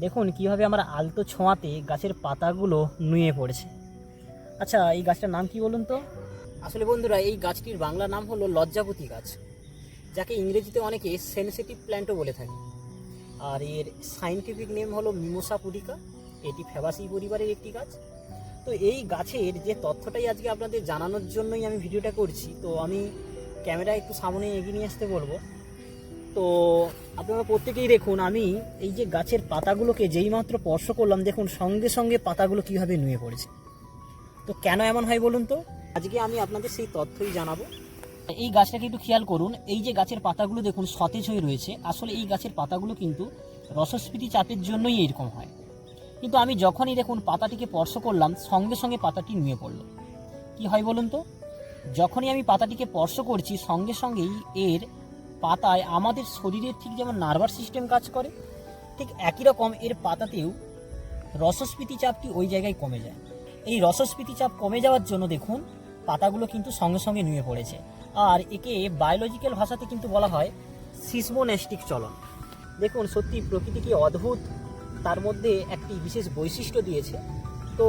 দেখুন কিভাবে আমার আলতো ছোঁয়াতে গাছের পাতাগুলো নুয়ে পড়েছে। আচ্ছা, এই গাছটার নাম কি বলুন তো? আসলে বন্ধুরা, এই গাছটির বাংলা নাম হলো লজ্জাপতি গাছ, যাকে ইংরেজিতে অনেকে সেনসিটিভ প্ল্যান্টও বলে থাকে। আর এর সায়েন্টিফিক নেম হলো মিমোসা পুডিকা। এটি ফ্যাবাসি পরিবারের একটি গাছ। তো এই গাছের যে তথ্যটাই আজকে আপনাদের জানানোর জন্যই আমি ভিডিওটা করছি। তো আমি ক্যামেরা একটু সামনে এগিয়ে নিয়ে আসতে বলবো। তো আপনারা প্রত্যেকেই দেখুন, আমি এই যে গাছের পাতাগুলোকে যেইমাত্র স্পর্শ করলাম, দেখুন সঙ্গে সঙ্গে পাতাগুলো কীভাবে নুয়ে পড়েছে। তো কেন এমন হয় বলুন তো? আজকে আমি আপনাদের সেই তথ্যই জানাবো। এই গাছটাকে একটু খেয়াল করুন, এই যে গাছের পাতাগুলো দেখুন সতেজ হয়ে রয়েছে। আসলে এই গাছের পাতাগুলো কিন্তু রসস্ফীতি চাপের জন্যই এরকম হয়। কিন্তু আমি যখনই দেখুন পাতাটিকে স্পর্শ করলাম, সঙ্গে সঙ্গে পাতাটি নুয়ে পড়লো। কি হয় বলুন তো? যখনই আমি পাতাটিকে স্পর্শ করছি, সঙ্গে সঙ্গেই এর পাতায় আমাদের শরীরের ঠিক যেমন নার্ভাস সিস্টেম কাজ করে, ঠিক একই রকম এর পাতাতেও রসস্ফীতি চাপটি ওই জায়গায় কমে যায়। এই রসস্ফীতি চাপ কমে যাওয়ার জন্য দেখুন পাতাগুলো কিন্তু সঙ্গে সঙ্গে নুয়ে পড়েছে। আর একে বায়োলজিক্যাল ভাষাতে কিন্তু বলা হয় সিসমোনেস্টিক চলন। দেখুন সত্যি প্রকৃতি কি অদ্ভুত, তার মধ্যে একটি বিশেষ বৈশিষ্ট্য দিয়েছে। তো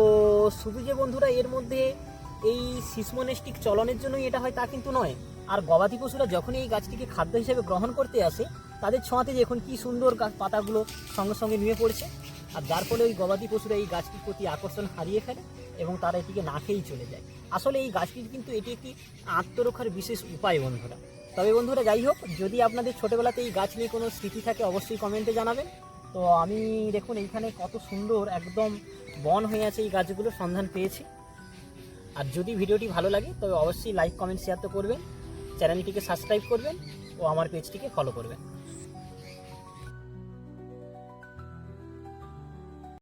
শুধু যে বন্ধুরা এর মধ্যে এই সিসমোনেস্টিক চলনের জন্যই এটা হয় তা কিন্তু নয়। আর গবাদি পশুরা যখনই এই গাছটিকে খাদ্য হিসেবে গ্রহণ করতে আসে, তাদের ছোঁয়াতে দেখুন কি সুন্দর পাতাগুলো সঙ্গে সঙ্গে নুয়ে পড়েছে। আর যার ফলে ওই গবাদি পশুরা এই গাছটির প্রতি আকর্ষণ হারিয়ে ফেলে এবং তারা এটিকে না খেয়েই চলে যায়। আসলে এই গাছটির কিন্তু এটি একটি আত্মরক্ষার বিশেষ উপায় বন্ধুরা। তবে বন্ধুরা যাই হোক, যদি আপনাদের ছোটোবেলাতে এই গাছ নিয়ে কোনো স্মৃতি থাকে অবশ্যই কমেন্টে জানাবেন। তো আমি দেখুন এইখানে কত সুন্দর একদম বন হয়ে আছে এই গাছগুলোর সন্ধান পেয়েছি। আর যদি ভিডিওটি ভালো লাগে তবে অবশ্যই লাইক কমেন্ট শেয়ার তো করবেন, চ্যানেলটিকে সাবস্ক্রাইব করবেন ও আমার পেজটিকে ফলো করবেন।